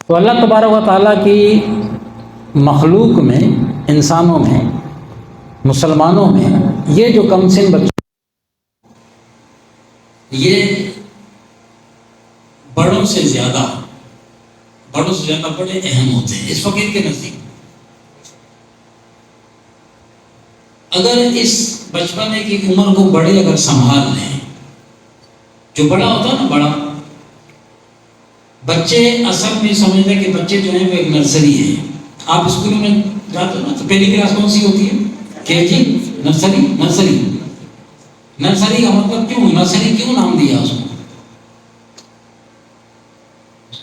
تو اللہ تبارک و تعالیٰ کی مخلوق میں، انسانوں میں، مسلمانوں میں یہ جو کم سن بچے یہ بڑوں سے زیادہ بڑے اہم ہوتے ہیں اس فقیر کے نزدیک۔ اگر اس بچپنے کی عمر کو بڑے اگر سنبھال لیں، جو بڑا ہوتا ہے نا، بڑا بچے اصل میں سمجھتے ہیں کہ بچے جو ہیں وہ ایک نرسری ہے۔ آپ اسکولوں میں جاتے ہو نا تو پہلی کلاس کون سی ہوتی ہے؟ کہ جی نرسری کا مطلب نرسری کیوں نام دیا اس کو؟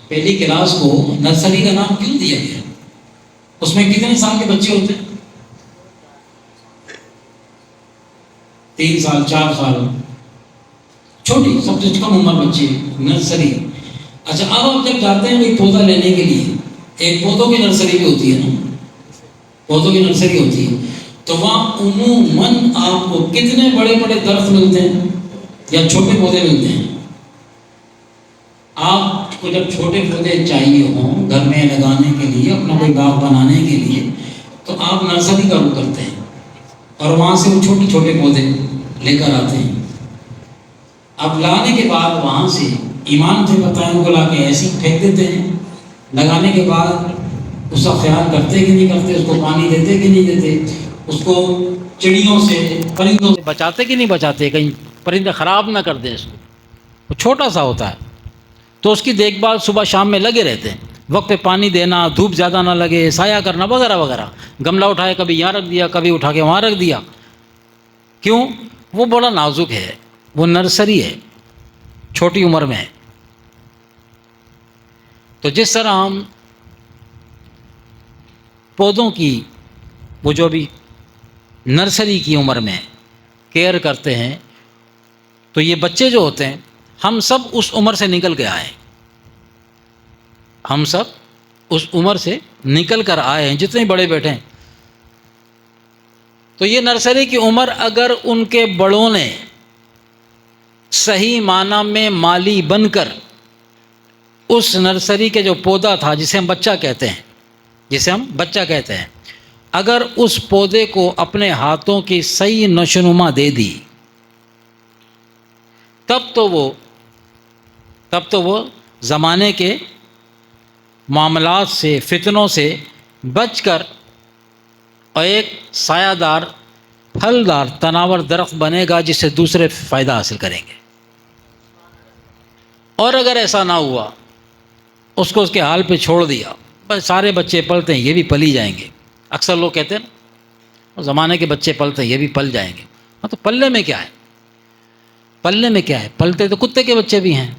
پہلی کلاس کو نرسری کا نام کیوں دیا گیا؟ اس میں کتنے سال کے بچے ہوتے ہیں؟ 3 سال 4 سال، چھوٹی سب سے کم عمر بچے، نرسری۔ اچھا، اب آپ جب جاتے ہیں کوئی پودا لینے کے لیے، ایک پودوں کی نرسری بھی ہوتی ہے نا، پودوں کی نرسری ہوتی ہے، تو وہاں عموماً آپ کو کتنے بڑے بڑے درخت ملتے ہیں یا چھوٹے پودے ملتے ہیں؟ آپ کو جب چھوٹے پودے چاہیے ہوں گھر میں لگانے کے لیے، اپنا کوئی باغ بنانے کے لیے، تو آپ نرسری کا رخ کرتے ہیں اور وہاں سے وہ چھوٹے چھوٹے پودے لے کر آتے ہیں۔ اب لانے کے بعد وہاں سے ایمان سے بتائیں ان کو لا کے ایسے ہی پھینک دیتے ہیں۔ لگانے کے بعد اس کا خیال کرتے کہ نہیں کرتے، اس کو پانی دیتے کہ نہیں دیتے، اس کو چڑیوں سے پرندوں سے بچاتے کہ نہیں بچاتے، کہیں پرندے خراب نہ کر دیں اس کو۔ وہ چھوٹا سا ہوتا ہے تو اس کی دیکھ بھال صبح شام میں لگے رہتے ہیں، وقت پہ پانی دینا، دھوپ زیادہ نہ لگے، سایہ کرنا وغیرہ وغیرہ۔ گملہ اٹھائے کبھی یہاں رکھ دیا، کبھی اٹھا کے وہاں رکھ دیا۔ کیوں؟ وہ بڑا نازک ہے، وہ نرسری ہے، چھوٹی عمر میں ہے۔ تو جس طرح ہم پودوں کی وہ جو بھی نرسری کی عمر میں کیئر کرتے ہیں، تو یہ بچے جو ہوتے ہیں ہم سب اس عمر سے نکل کے آئے ہیں، ہم سب اس عمر سے نکل کر آئے ہیں، جتنے بڑے بیٹھے ہیں۔ تو یہ نرسری کی عمر اگر ان کے بڑوں نے صحیح معنی میں مالی بن کر اس نرسری کے جو پودا تھا جسے ہم بچہ کہتے ہیں، اگر اس پودے کو اپنے ہاتھوں کی صحیح نشوونما دے دی، تب تو وہ زمانے کے معاملات سے، فتنوں سے بچ کر اور ایک سایہ دار، پھلدار، تناور درخت بنے گا جس سے دوسرے فائدہ حاصل کریں گے۔ اور اگر ایسا نہ ہوا، اس کو اس کے حال پہ چھوڑ دیا، بس سارے بچے پلتے ہیں، یہ بھی پل ہی جائیں گے۔ اکثر لوگ کہتے ہیں نا زمانے کے بچے پلتے ہیں، یہ بھی پل جائیں گے۔ ہاں، تو پلنے میں کیا ہے؟ پلتے تو کتے کے بچے بھی ہیں،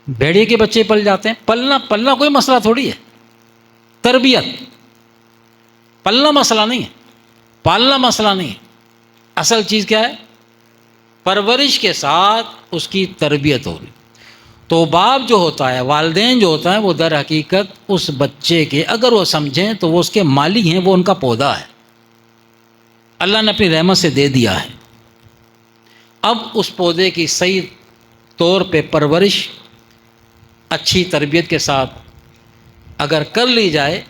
بھیڑیے کے بچے پل جاتے ہیں۔ پلنا کوئی مسئلہ تھوڑی ہے، تربیت۔ پلنا مسئلہ نہیں ہے، پالنا مسئلہ نہیں ہے۔ اصل چیز کیا ہے؟ پرورش کے ساتھ اس کی تربیت ہوگی۔ تو باپ جو ہوتا ہے، والدین جو ہوتا ہے، وہ در حقیقت اس بچے کے، اگر وہ سمجھیں تو وہ اس کے مالی ہیں، وہ ان کا پودا ہے، اللہ نے اپنی رحمت سے دے دیا ہے۔ اب اس پودے کی صحیح طور پہ پرورش اچھی تربیت کے ساتھ اگر کر لی جائے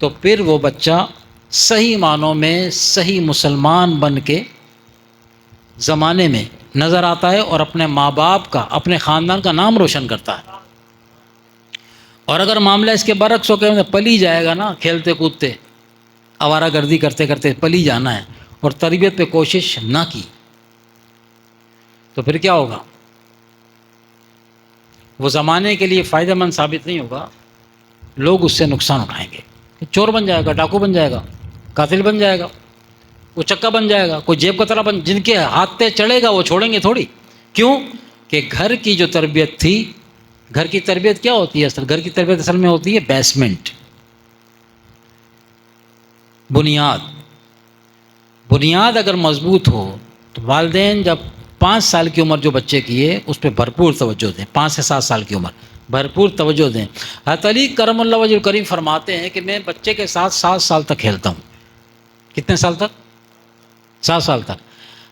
تو پھر وہ بچہ صحیح معنوں میں صحیح مسلمان بن کے زمانے میں نظر آتا ہے اور اپنے ماں باپ کا، اپنے خاندان کا نام روشن کرتا ہے۔ اور اگر معاملہ اس کے برعکس ہو کہ پلی جائے گا نا، کھیلتے کودتے آوارہ گردی کرتے کرتے پلی جانا ہے اور تربیت پہ کوشش نہ کی، تو پھر کیا ہوگا؟ وہ زمانے کے لیے فائدہ مند ثابت نہیں ہوگا، لوگ اس سے نقصان اٹھائیں گے۔ چور بن جائے گا، ڈاکو بن جائے گا، قاتل بن جائے گا، وہ چکا بن جائے گا، کوئی جیب کترا بن، جن کے ہاتھ پہ چڑھے گا وہ چھوڑیں گے تھوڑی۔ کیوں کہ گھر کی جو تربیت تھی، گھر کی تربیت کیا ہوتی ہے؟ گھر کی تربیت اصل میں ہوتی ہے بیسمنٹ، بنیاد اگر مضبوط ہو تو والدین جب 5 سال کی عمر جو بچے کی ہے اس پہ بھرپور توجہ دیں، 5 سے 7 سال کی عمر بھرپور توجہ دیں۔ حضرت علی کرم اللہ وجہ الکریم فرماتے ہیں کہ میں بچے کے ساتھ 7 سال تک کھیلتا ہوں۔ کتنے سال تک؟ 7 سال تک۔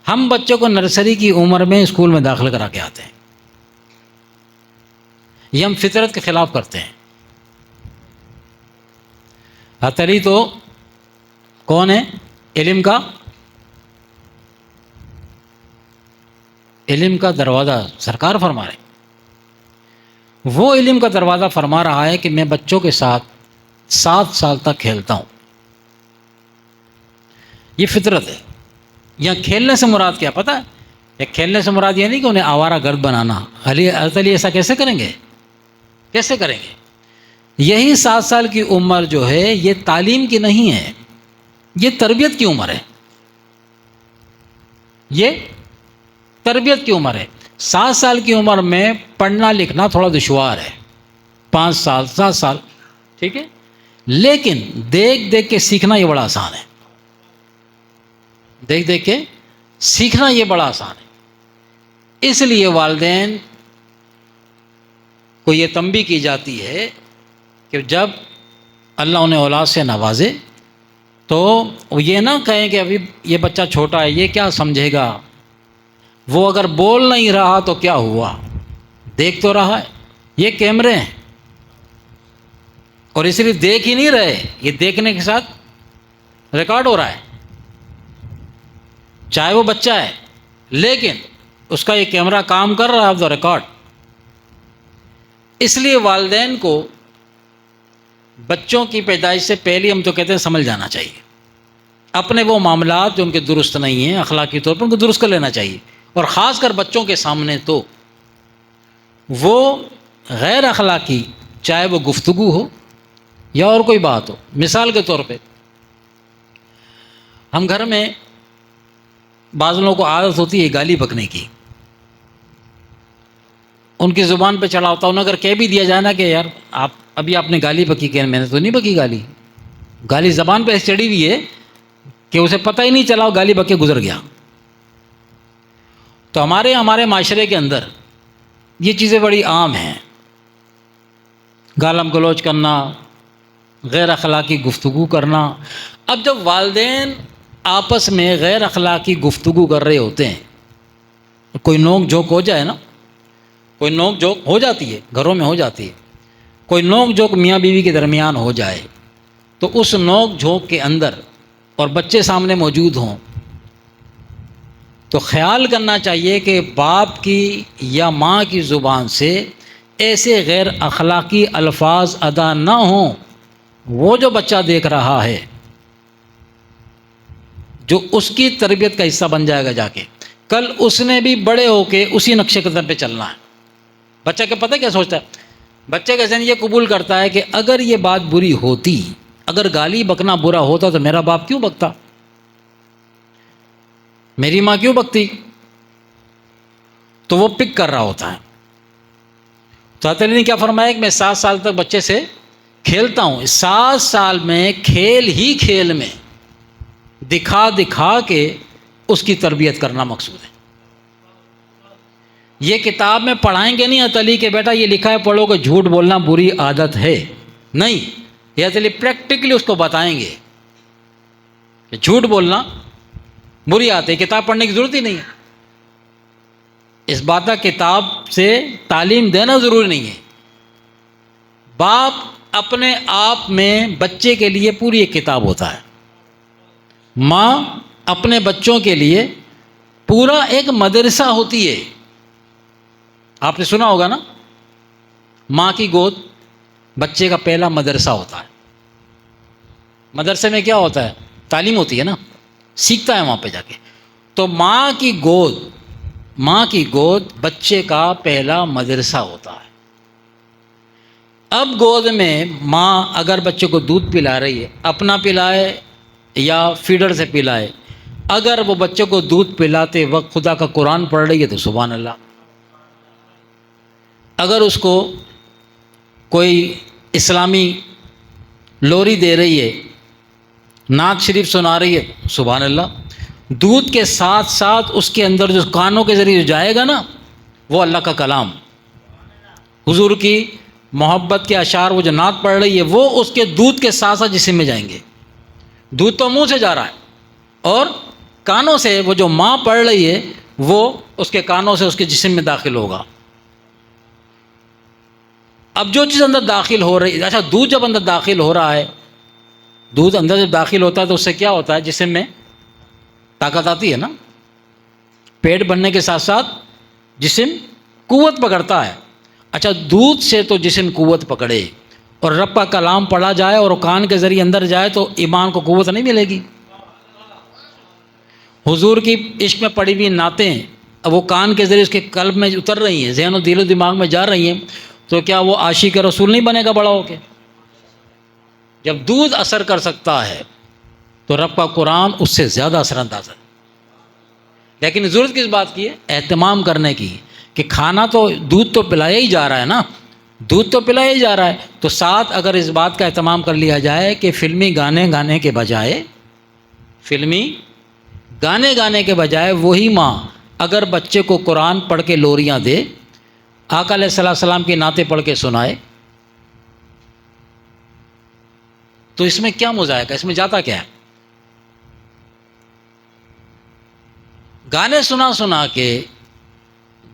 ہم بچوں کو نرسری کی عمر میں اسکول میں داخل کرا کے آتے ہیں، یہ ہم فطرت کے خلاف کرتے ہیں۔ حضرت علی تو کون ہے؟ علم کا دروازہ سرکار فرما رہے ہیں۔ وہ علم کا دروازہ فرما رہا ہے کہ میں بچوں کے ساتھ 7 سال تک کھیلتا ہوں، یہ فطرت ہے۔ یہاں کھیلنے سے مراد کیا پتہ ہے؟ یہ کھیلنے سے مراد یہ نہیں کہ انہیں آوارہ گرد بنانا۔ حضرت علی ایسا کیسے کریں گے؟ کیسے کریں گے؟ یہی 7 سال کی عمر جو ہے یہ تعلیم کی نہیں ہے، یہ تربیت کی عمر ہے، یہ تربیت کی عمر ہے۔ 7 سال کی عمر میں پڑھنا لکھنا تھوڑا دشوار ہے، 5 سال 7 سال ٹھیک ہے، لیکن دیکھ دیکھ کے سیکھنا یہ بڑا آسان ہے، دیکھ دیکھ کے سیکھنا یہ بڑا آسان ہے۔ اس لیے والدین کو یہ تنبیہ کی جاتی ہے کہ جب اللہ انہیں اولاد سے نوازے تو یہ نہ کہیں کہ ابھی یہ بچہ چھوٹا ہے، یہ کیا سمجھے گا، وہ اگر بول نہیں رہا تو کیا ہوا، دیکھ تو رہا ہے۔ یہ کیمرے ہیں اور اس لیے دیکھ ہی نہیں رہے، یہ دیکھنے کے ساتھ ریکارڈ ہو رہا ہے، چاہے وہ بچہ ہے لیکن اس کا یہ کیمرہ کام کر رہا ہے، تو ریکارڈ۔ اس لیے والدین کو بچوں کی پیدائش سے پہلے ہم تو کہتے ہیں سمجھ جانا چاہیے، اپنے وہ معاملات جو ان کے درست نہیں ہیں اخلاقی طور پر ان کو درست کر لینا چاہیے، اور خاص کر بچوں کے سامنے تو وہ غیر اخلاقی چاہے وہ گفتگو ہو یا اور کوئی بات ہو۔ مثال کے طور پہ ہم گھر میں بعض لوگوں کو عادت ہوتی ہے گالی بکنے کی، ان کی زبان پہ چڑھا ہوتا ہے، انہیں اگر کہہ بھی دیا جائے نا کہ یار آپ نے گالی بکی، کہ میں نے تو نہیں بکی گالی، گالی زبان پہ چڑھی ہوئی ہے کہ اسے پتہ ہی نہیں چلا وہ گالی بک کے گزر گیا۔ تو ہمارے معاشرے کے اندر یہ چیزیں بڑی عام ہیں، گالم گلوچ کرنا، غیر اخلاقی گفتگو کرنا۔ اب جب والدین آپس میں غیر اخلاقی گفتگو کر رہے ہوتے ہیں، کوئی نوک جھوک ہو جائے نا، کوئی نوک جھوک ہو جاتی ہے، گھروں میں ہو جاتی ہے، کوئی نوک جھوک میاں بیوی کے درمیان ہو جائے تو اس نوک جھوک کے اندر اور بچے سامنے موجود ہوں تو خیال کرنا چاہیے کہ باپ کی یا ماں کی زبان سے ایسے غیر اخلاقی الفاظ ادا نہ ہوں، وہ جو بچہ دیکھ رہا ہے جو اس کی تربیت کا حصہ بن جائے گا، جا کے کل اس نے بھی بڑے ہو کے اسی نقشے قدم پہ چلنا ہے۔ بچہ کیا پتہ کیا سوچتا ہے؟ بچے کا ذہن یہ قبول کرتا ہے کہ اگر یہ بات بری ہوتی، اگر گالی بکنا برا ہوتا تو میرا باپ کیوں بکتا، میری ماں کیوں بکتی، تو وہ پک کر رہا ہوتا ہے۔ تو حضرت علی نے کیا فرمایا کہ میں 7 سال تک بچے سے کھیلتا ہوں، 7 سال میں کھیل ہی کھیل میں دکھا دکھا کے اس کی تربیت کرنا مقصود ہے۔ یہ کتاب میں پڑھائیں گے نہیں حضرت علی کہ بیٹا یہ لکھا ہے پڑھو کہ جھوٹ بولنا بری عادت ہے، نہیں، یہ حضرت علی پریکٹیکلی اس کو بتائیں گے کہ جھوٹ بولنا بری عادت ہے، کتاب پڑھنے کی ضرورت ہی نہیں ہے۔ اس بات کا کتاب سے تعلیم دینا ضروری نہیں ہے، باپ اپنے آپ میں بچے کے لیے پوری ایک کتاب ہوتا ہے، ماں اپنے بچوں کے لیے پورا ایک مدرسہ ہوتی ہے۔ آپ نے سنا ہوگا نا، ماں کی گود بچے کا پہلا مدرسہ ہوتا ہے۔ مدرسے میں کیا ہوتا ہے؟ تعلیم ہوتی ہے نا، سیکھتا ہے وہاں پہ جا کے۔ تو ماں کی گود بچے کا پہلا مدرسہ ہوتا ہے۔ اب گود میں ماں اگر بچے کو دودھ پلا رہی ہے، اپنا پلائے یا فیڈر سے پلائے، اگر وہ بچے کو دودھ پلاتے وقت خدا کا قرآن پڑھ رہی ہے تو سبحان اللہ، اگر اس کو کوئی اسلامی لوری دے رہی ہے، نعت شریف سنا رہی ہے، سبحان اللہ۔ دودھ کے ساتھ ساتھ اس کے اندر جو کانوں کے ذریعے جائے گا نا، وہ اللہ کا کلام، حضور کی محبت کے اشعار، وہ جو نعت پڑھ رہی ہے وہ اس کے دودھ کے ساتھ ساتھ جسم میں جائیں گے۔ دودھ تو منہ سے جا رہا ہے اور کانوں سے وہ جو ماں پڑھ رہی ہے وہ اس کے کانوں سے اس کے جسم میں داخل ہوگا۔ اب جو چیز اندر داخل ہو رہی ہے، اچھا دودھ جب اندر داخل ہو رہا ہے دودھ اندر جب داخل ہوتا ہے تو اس سے کیا ہوتا ہے؟ جسم میں طاقت آتی ہے نا، پیٹ بھرنے کے ساتھ ساتھ جسم قوت پکڑتا ہے۔ اچھا، دودھ سے تو جسم قوت پکڑے اور رب کا کلام پڑھا جائے اور کان کے ذریعے اندر جائے تو ایمان کو قوت نہیں ملے گی۔ حضور کی عشق میں پڑھی ہوئی نعتیں اب وہ کان کے ذریعے اس کے قلب میں اتر رہی ہیں، ذہن و دل و دماغ میں جا رہی ہیں، تو کیا وہ عاشق رسول نہیں بنے گا بڑا ہو کے؟ جب دودھ اثر کر سکتا ہے تو رب کا قرآن اس سے زیادہ اثر انداز ہے۔ لیکن ضرورت کس بات کی ہے؟ اہتمام کرنے کی، کہ کھانا تو دودھ تو پلایا ہی جا رہا ہے نا، دودھ تو پلایا ہی جا رہا ہے، تو ساتھ اگر اس بات کا اہتمام کر لیا جائے کہ فلمی گانے کے بجائے، فلمی گانے کے بجائے وہی ماں اگر بچے کو قرآن پڑھ کے لوریاں دے، آقا علیہ السلام کی نعتیں پڑھ کے سنائے، تو اس میں کیا مذائقہ، اس میں جاتا کیا ہے؟ گانے سنا کے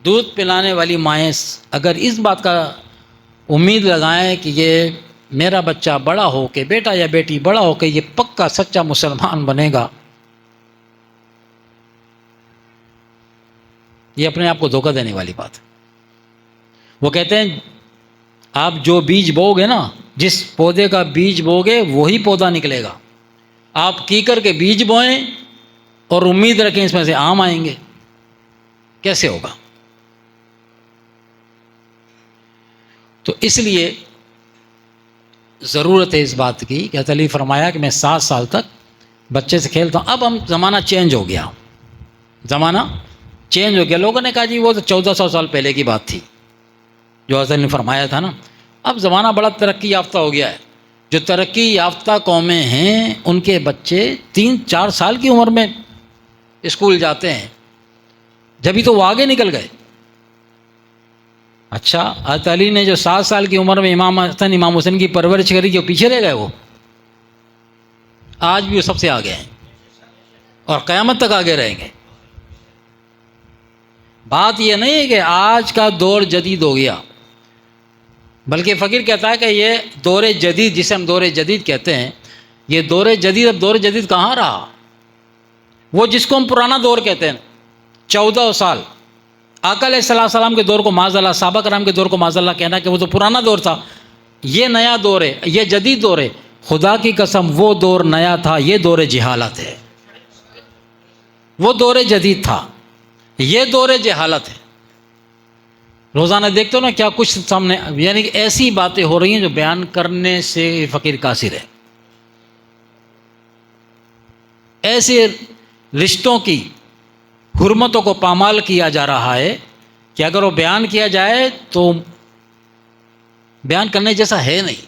دودھ پلانے والی مائیں اگر اس بات کا امید لگائیں کہ یہ میرا بچہ بڑا ہو کے، بیٹا یا بیٹی بڑا ہو کے یہ پکا سچا مسلمان بنے گا، یہ اپنے آپ کو دھوکہ دینے والی بات ہے۔ وہ کہتے ہیں آپ جو بیج بو گے نا، جس پودے کا بیج بو گے وہی پودا نکلے گا۔ آپ کیکر کے بیج بوئیں اور امید رکھیں اس میں سے آم آئیں گے، کیسے ہوگا؟ تو اس لیے ضرورت ہے اس بات کی کہ حضرت علی فرمایا کہ میں 7 سال تک بچے سے کھیلتا ہوں۔ اب ہم زمانہ چینج ہو گیا، زمانہ چینج ہو گیا۔ لوگوں نے کہا جی وہ تو 1400 سال پہلے کی بات تھی جو حضرت نے فرمایا تھا نا۔ اب زمانہ بڑا ترقی یافتہ ہو گیا ہے، جو ترقی یافتہ قومیں ہیں ان کے بچے 3-4 سال کی عمر میں اسکول جاتے ہیں، جبھی تو وہ آگے نکل گئے۔ اچھا، حضرت علی نے جو 7 سال کی عمر میں امام حسن امام حسین کی پرورش کری، جو پیچھے رہ گئے وہ آج بھی وہ سب سے آگے ہیں اور قیامت تک آگے رہیں گے۔ بات یہ نہیں ہے کہ آج کا دور جدید ہو گیا، بلکہ فقیر کہتا ہے کہ یہ دور جدید، جسے ہم دور جدید کہتے ہیں، یہ دور جدید اب دور جدید کہاں رہا؟ وہ جس کو ہم پرانا دور کہتے ہیں، 14 سال آقا علیہ السلام کے دور کو معاذ اللہ، صحابہ کرام کے دور کو معاذ اللہ کہنا کہ وہ تو پرانا دور تھا، یہ نیا دور ہے، یہ جدید دور ہے۔ خدا کی قسم وہ دور نیا تھا، یہ دور جہالت ہے۔ وہ دور جدید تھا، یہ دور جہالت ہے۔ روزانہ دیکھتے ہو نا کیا کچھ سامنے، یعنی کہ ایسی باتیں ہو رہی ہیں جو بیان کرنے سے فقیر قاصر ہے۔ ایسے رشتوں کی حرمتوں کو پامال کیا جا رہا ہے کہ اگر وہ بیان کیا جائے تو بیان کرنے جیسا ہے نہیں۔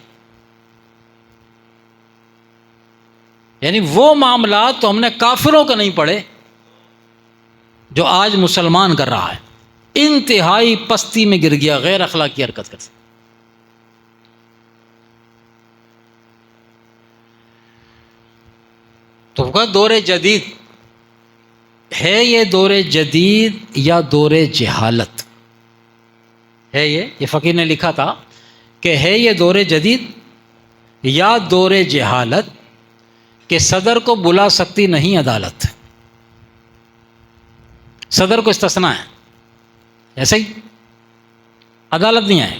یعنی وہ معاملات تو ہم نے کافروں کا نہیں پڑھے جو آج مسلمان کر رہا ہے، انتہائی پستی میں گر گیا، غیر اخلاقی حرکت کر۔ تو وہ دور جدید ہے، یہ دور جدید یا دور جہالت ہے؟ یہ فقیر نے لکھا تھا کہ ہے یہ دور جدید یا دور جہالت کہ صدر کو بلا سکتی نہیں عدالت۔ صدر کو استثناء ہے، ایسے ہی عدالت نہیں آئے۔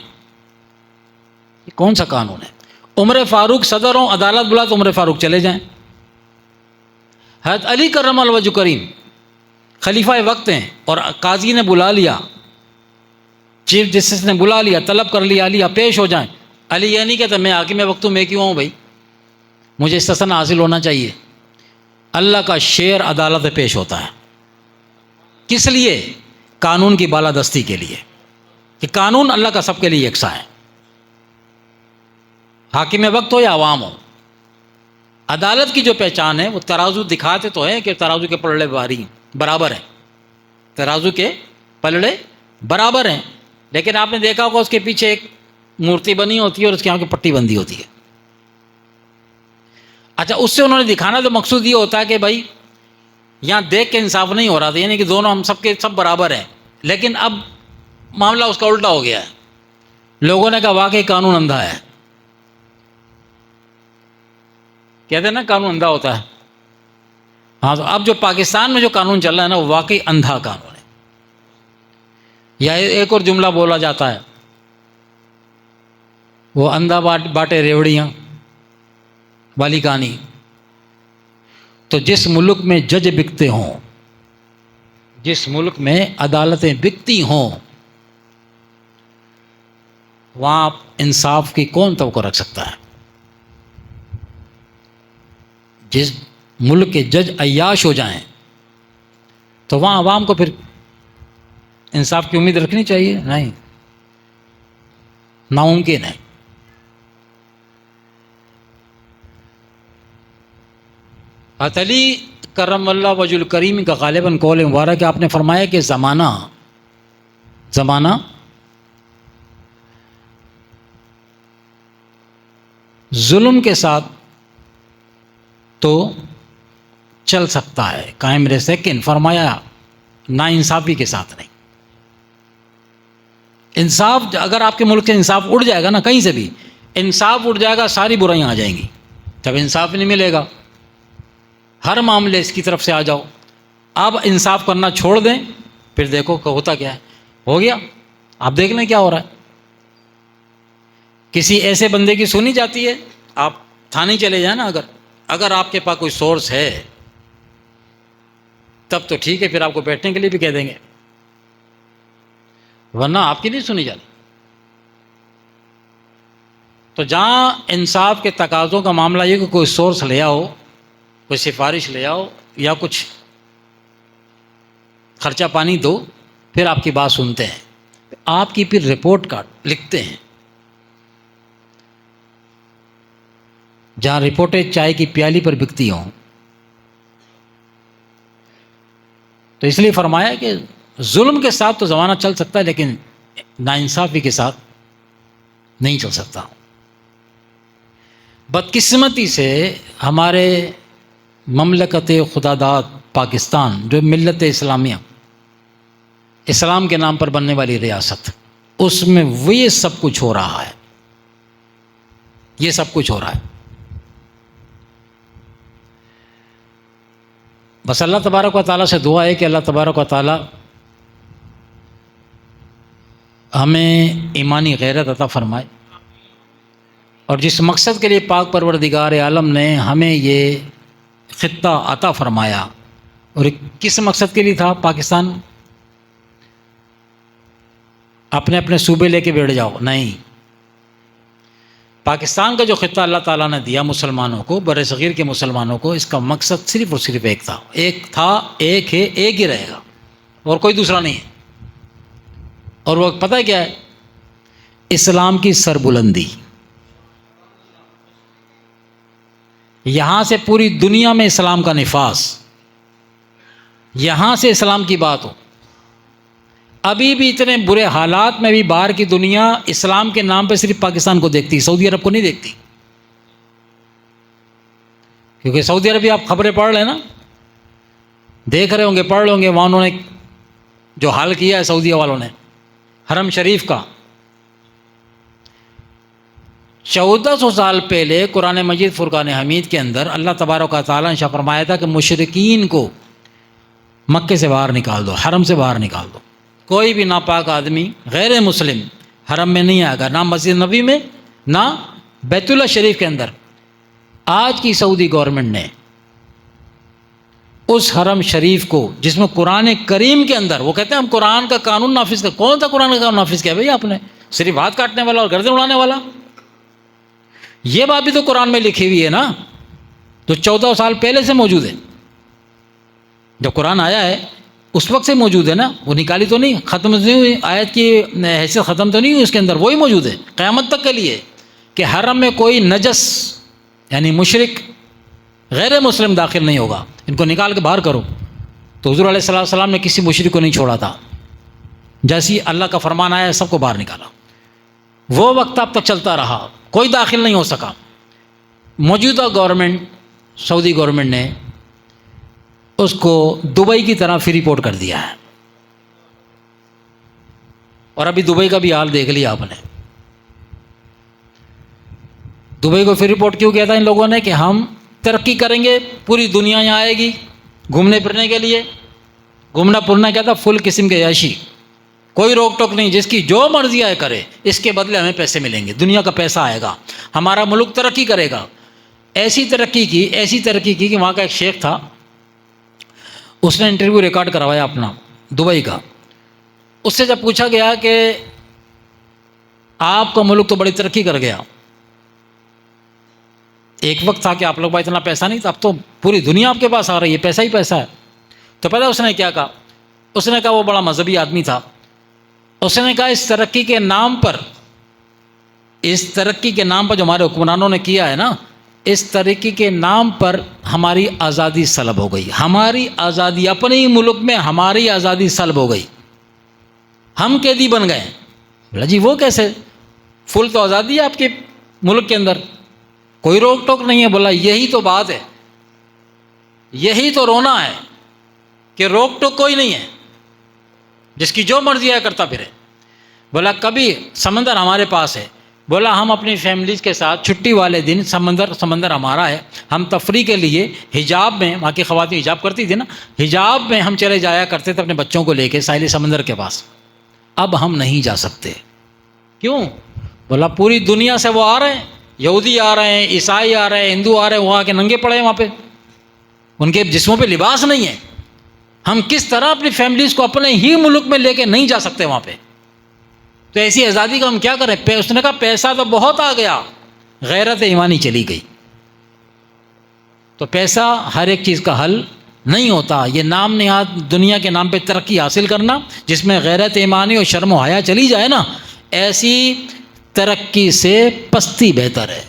یہ کون سا قانون ہے؟ عمر فاروق صدر ہوں، عدالت بلا تو عمر فاروق چلے جائیں۔ حضرت علی کرم اللہ وجہ کریم خلیفہ وقت ہیں اور قاضی نے بلا لیا، چیف جسٹس نے بلا لیا، طلب کر لیا پیش ہو جائیں۔ علی یہ نہیں کہتا میں حاکم وقت ہوں، میں کیوں ہوں بھائی، مجھے استثناء حاصل ہونا چاہیے۔ اللہ کا شیر عدالت میں پیش ہوتا ہے، کس لیے؟ قانون کی بالادستی کے لیے، کہ قانون اللہ کا سب کے لیے یکساں ہے، حاکم وقت ہو یا عوام ہو۔ عدالت کی جو پہچان ہے وہ ترازو دکھاتے تو ہیں کہ ترازو کے پلڑے برابر ہیں، ترازو کے پلڑے برابر ہیں، لیکن آپ نے دیکھا ہوگا اس کے پیچھے ایک مورتی بنی ہوتی ہے اور اس کے یہاں کی پٹی بندی ہوتی ہے۔ اچھا، اس سے انہوں نے دکھانا تو مقصود یہ ہوتا ہے کہ بھائی یہاں دیکھ کے انصاف نہیں ہو رہا تھا، یعنی کہ دونوں ہم سب کے سب برابر ہیں، لیکن اب معاملہ اس کا الٹا ہو گیا ہے۔ لوگوں نے کہا واقعی قانون اندھا ہے۔ کہتے ہیں نا قانون اندھا ہوتا ہے. ہاں تو اب جو پاکستان میں جو قانون چل رہا ہے نا وہ واقعی اندھا قانون ہے. یا ایک اور جملہ بولا جاتا ہے، وہ اندھا باٹے ریوڑیاں والی کہانی. تو جس ملک میں جج بکتے ہوں، جس ملک میں عدالتیں بکتی ہوں، وہاں انصاف کی کون توقع رکھ سکتا ہے؟ جس ملک کے جج عیاش ہو جائیں تو وہاں عوام کو پھر انصاف کی امید رکھنی چاہیے؟ نہیں، ناممکن ہے. حضرت علی کرم اللہ وجہ الکریم کا غالباً قول مبارک کہ آپ نے فرمایا کہ زمانہ ظلم کے ساتھ تو چل سکتا ہے، قائم رہ سکن، فرمایا ناانصافی کے ساتھ نہیں. انصاف اگر آپ کے ملک سے انصاف اڑ جائے گا نا، کہیں سے بھی انصاف اڑ جائے گا، ساری برائیاں آ جائیں گی. جب انصاف نہیں ملے گا، ہر معاملے اس کی طرف سے آ جاؤ. اب انصاف کرنا چھوڑ دیں، پھر دیکھو کہ ہوتا کیا ہے. ہو گیا، آپ دیکھ لیں کیا ہو رہا ہے. کسی ایسے بندے کی سنی جاتی ہے، آپ تھانے چلے جائیں نا، اگر آپ کے پاس کوئی سورس ہے تب تو ٹھیک ہے، پھر آپ کو بیٹھنے کے لیے بھی کہہ دیں گے، ورنہ آپ کی نہیں سنی جاتی. تو جہاں انصاف کے تقاضوں کا معاملہ یہ کہ کوئی سورس لے آؤ، کوئی سفارش لے آؤ یا کچھ خرچہ پانی دو، پھر آپ کی بات سنتے ہیں، آپ کی پھر رپورٹ کارڈ لکھتے ہیں. جہاں رپورٹیں چائے کی پیالی پر بکتی ہوں. تو اس لیے فرمایا کہ ظلم کے ساتھ تو زمانہ چل سکتا ہے، لیکن ناانصافی کے ساتھ نہیں چل سکتا. بدقسمتی سے ہمارے مملکت خدا داد پاکستان، جو ملت اسلامیہ، اسلام کے نام پر بننے والی ریاست، اس میں وہ یہ سب کچھ ہو رہا ہے. یہ سب کچھ ہو رہا ہے. بس اللہ تبارک و تعالیٰ سے دعا ہے کہ اللہ تبارک و تعالیٰ ہمیں ایمانی غیرت عطا فرمائے، اور جس مقصد کے لیے پاک پروردگار عالم نے ہمیں یہ خطہ عطا فرمایا، اور کس مقصد کے لیے تھا؟ پاکستان اپنے اپنے صوبے لے کے بیٹھ جاؤ، نہیں. پاکستان کا جو خطہ اللہ تعالیٰ نے دیا مسلمانوں کو، بر صغیر کے مسلمانوں کو، اس کا مقصد صرف اور صرف ایک تھا، ایک ہے، ایک ہی رہے گا، اور کوئی دوسرا نہیں ہے. اور وہ پتہ ہے کیا ہے؟ اسلام کی سربلندی. یہاں سے پوری دنیا میں اسلام کا نفاذ، یہاں سے اسلام کی بات ہو. ابھی بھی اتنے برے حالات میں بھی باہر کی دنیا اسلام کے نام پہ صرف پاکستان کو دیکھتی، سعودی عرب کو نہیں دیکھتی. کیونکہ سعودی عرب بھی آپ خبریں پڑھ رہے ہیں نا، دیکھ رہے ہوں گے، پڑھ لیں گے، وہاں انہوں نے جو حال کیا ہے سعودیہ والوں نے حرم شریف کا. 1400 سال پہلے قرآن مجید فرقان حمید کے اندر اللہ تبارک و تعالیٰ نے فرمایا تھا کہ مشرکین کو مکے سے باہر نکال دو، حرم سے باہر نکال دو. کوئی بھی ناپاک آدمی غیر مسلم حرم میں نہیں آئے گا، نہ مسجد نبی میں، نہ بیت اللہ شریف کے اندر. آج کی سعودی گورنمنٹ نے اس حرم شریف کو، جس میں قرآن کریم کے اندر وہ کہتے ہیں ہم قرآن کا قانون نافذ کر، کون سا قرآن کا قانون نافذ کیا بھائی آپ نے؟ صرف ہاتھ کاٹنے والا اور گردن اڑانے والا. یہ بات بھی تو قرآن میں لکھی ہوئی ہے نا، جو 1400 سال پہلے سے موجود ہے. جب قرآن آیا ہے اس وقت سے موجود ہے نا، وہ نکالی تو نہیں، ختم نہیں ہوئی، آیت کی حیثیت ختم تو نہیں ہوئی، اس کے اندر وہی موجود ہے قیامت تک کے لیے کہ حرم میں کوئی نجس یعنی مشرک غیر مسلم داخل نہیں ہوگا، ان کو نکال کے باہر کرو. تو حضور علیہ السلام نے کسی مشرک کو نہیں چھوڑا تھا، جیسی اللہ کا فرمان آیا سب کو باہر نکالا. وہ وقت اب تک چلتا رہا، کوئی داخل نہیں ہو سکا. موجودہ گورنمنٹ، سعودی گورنمنٹ نے اس کو دبئی کی طرح فری پورٹ کر دیا ہے. اور ابھی دبئی کا بھی حال دیکھ لیا آپ نے. دبئی کو فری پورٹ کیوں کیا تھا ان لوگوں نے؟ کہ ہم ترقی کریں گے پوری دنیا یہاں آئے گی گھومنے پھرنے کے لیے. گھومنا پھرنا کیا تھا؟ فل قسم کے عیاشی، کوئی روک ٹوک نہیں، جس کی جو مرضی آئے کرے، اس کے بدلے ہمیں پیسے ملیں گے، دنیا کا پیسہ آئے گا، ہمارا ملک ترقی کرے گا. ایسی ترقی کی کہ وہاں کا ایک شیخ تھا، اس نے انٹرویو ریکارڈ کروایا اپنا دبئی کا. اس سے جب پوچھا گیا کہ آپ کا ملک تو بڑی ترقی کر گیا، ایک وقت تھا کہ آپ لوگ اتنا پیسہ نہیں تھا، اب تو پوری دنیا آپ کے پاس آ رہی ہے، پیسہ ہی پیسہ ہے. تو پتہ اس نے کیا کہا؟ اس نے کہا، وہ بڑا مذہبی آدمی تھا، اس نے کہا اس ترقی کے نام پر جو ہمارے حکمرانوں نے کیا ہے نا، اس ترقی کے نام پر ہماری آزادی سلب ہو گئی، ہماری آزادی، اپنے ہی ملک میں ہماری آزادی سلب ہو گئی، ہم قیدی بن گئے. بولا جی وہ کیسے؟ فل تو آزادی ہے آپ کے ملک کے اندر، کوئی روک ٹوک نہیں ہے. بولا یہی تو بات ہے، یہی تو رونا ہے کہ روک ٹوک کوئی نہیں ہے، جس کی جو مرضی ہے کرتا پھرے. بولا کبھی سمندر ہمارے پاس ہے، بولا ہم اپنی فیملیز کے ساتھ چھٹی والے دن سمندر ہمارا ہے، ہم تفریح کے لیے حجاب میں، وہاں کی خواتین حجاب کرتی تھی نا، حجاب میں ہم چلے جایا کرتے تھے اپنے بچوں کو لے کے ساحلی سمندر کے پاس. اب ہم نہیں جا سکتے. کیوں؟ بولا پوری دنیا سے وہ آ رہے ہیں، یہودی آ رہے ہیں، عیسائی آ رہے ہیں، ہندو آ رہے ہیں، وہاں کے ننگے پڑے ہیں، وہاں پہ ان کے جسموں پہ لباس نہیں ہے. ہم کس طرح اپنی فیملیز کو اپنے ہی ملک میں لے کے نہیں جا سکتے وہاں پہ؟ تو ایسی آزادی کا ہم کیا کریں؟ اس نے کہا پیسہ تو بہت آ گیا، غیرت ایمانی چلی گئی. تو پیسہ ہر ایک چیز کا حل نہیں ہوتا. یہ نام نہاد دنیا کے نام پہ ترقی حاصل کرنا، جس میں غیرت ایمانی اور شرم و حیا چلی جائے نا، ایسی ترقی سے پستی بہتر ہے.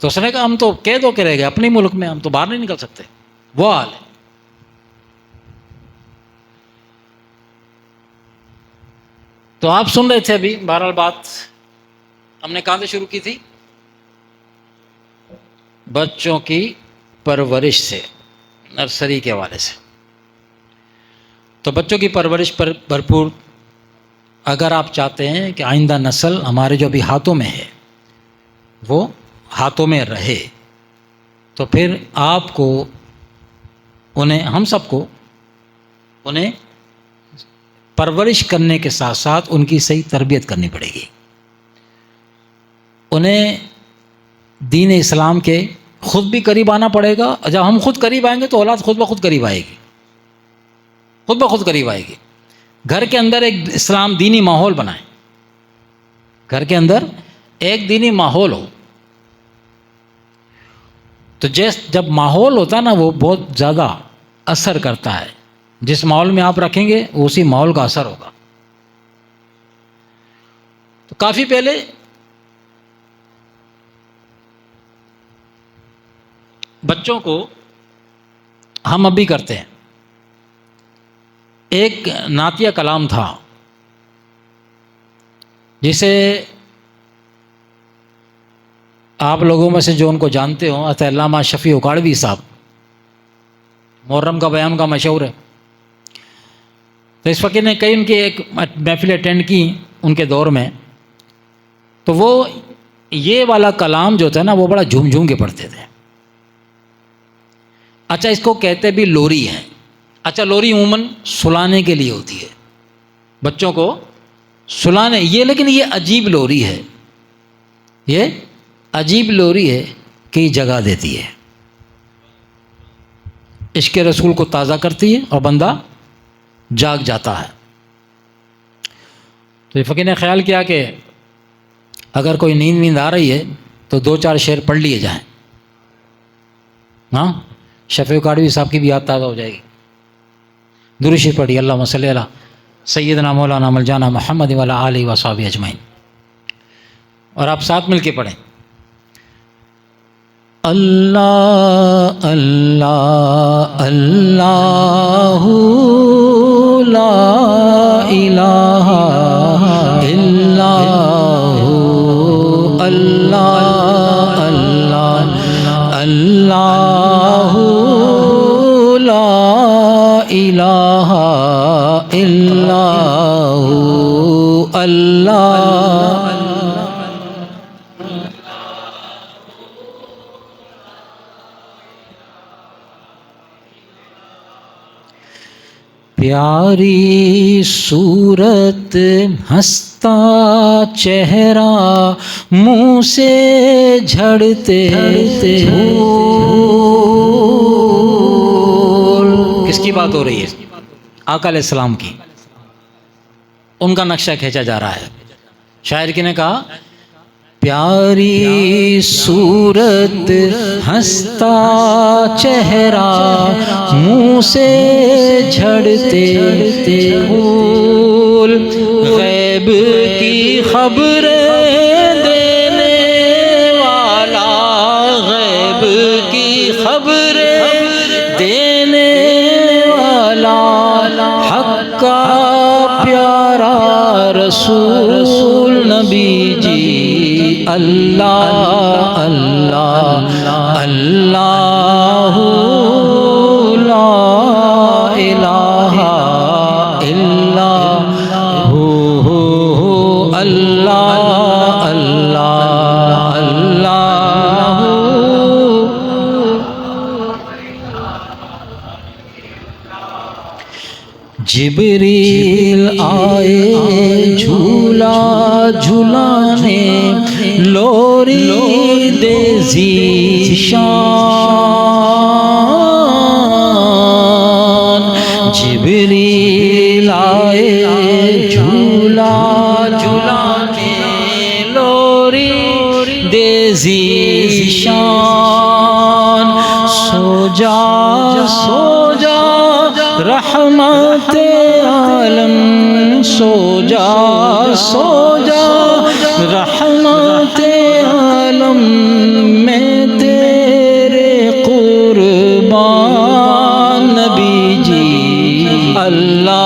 تو اس نے کہا ہم تو قید ہو کے رہ گئے اپنے ملک میں، ہم تو باہر نہیں نکل سکتے. وہ حال ہے. تو آپ سن رہے تھے ابھی، بہرحال بات ہم نے کہاں سے شروع کی تھی؟ بچوں کی پرورش سے، نرسری کے حوالے سے. تو بچوں کی پرورش پر بھرپور، اگر آپ چاہتے ہیں کہ آئندہ نسل ہمارے جو ابھی ہاتھوں میں ہے وہ ہاتھوں میں رہے، تو پھر آپ کو ہم سب کو انہیں پرورش کرنے کے ساتھ ساتھ ان کی صحیح تربیت کرنی پڑے گی. انہیں دین اسلام کے خود بھی قریب آنا پڑے گا. جب ہم خود قریب آئیں گے تو اولاد خود بخود قریب آئے گی، خود بخود قریب آئے گی. گھر کے اندر ایک اسلام دینی ماحول بنائیں، گھر کے اندر ایک دینی ماحول ہو. تو جب ماحول ہوتا ہے نا، وہ بہت زیادہ اثر کرتا ہے. جس ماحول میں آپ رکھیں گے اسی ماحول کا اثر ہوگا. تو کافی پہلے بچوں کو ہم اب بھی کرتے ہیں. ایک نعتیہ کلام تھا جسے آپ لوگوں میں سے جو ان کو جانتے ہوں، عطا علامہ شفیع اکاڑوی صاحب، محرم کا بیان کا مشہور ہے. تو اس فقیر نے کئی ان کی ایک محفل اٹینڈ کی ان کے دور میں. تو وہ یہ والا کلام جو تھا نا، وہ بڑا جھوم جھوم کے پڑھتے تھے. اچھا اس کو کہتے بھی لوری ہیں. اچھا لوری عموماً سلانے کے لیے ہوتی ہے، بچوں کو سلانے. لیکن یہ عجیب لوری ہے، یہ عجیب لوری ہے کہ یہ جگہ دیتی ہے، عشق رسول کو تازہ کرتی ہے اور بندہ جاگ جاتا ہے. تو یہ فقیر نے خیال کیا کہ اگر کوئی نیند آ رہی ہے تو 2-4 شعر پڑھ لیے جائیں. ہاں، شفیع اکاڑوی صاحب کی بھی یاد تازہ ہو جائے گی. درود شریف پڑھی، اللہم صلی علی سیدنا مولانا ملجانا محمد وعلی آلہ وصحبہ اجمعین. اور آپ ساتھ مل کے پڑھیں. اللہ اللہ اللہ لا الہ الا اللہ اللہ اللہ لا الہ الا اللہ. پیاری صورت ہنستا چہرہ منہ سے جھڑتے پھول. کس کی بات ہو رہی ہے؟ آقا علیہ السلام کی. ان کا نقشہ کھینچا جا رہا ہے. شاعر کی نے کہا پیاری صورت ہنستا چہرہ منہ سے جھڑتے پھول. غیب کی خبریں دینے والا، غیب کی خبریں دینے والا، حق کا پیارا رسول نبی جی. اللہ اللہ اللہ لا الہ الا ہو، اللہ اللہ اللہ. جبریل آئے جھولا جھولانے، لوری دے ذیشان. جبریل آئے جھولا جھولانے، لوری دے ذیشان. سو جا سو جا رحمت عالم، سو جا سو جا رحمت عالم، میں تیرے قربان نبی جی. اللہ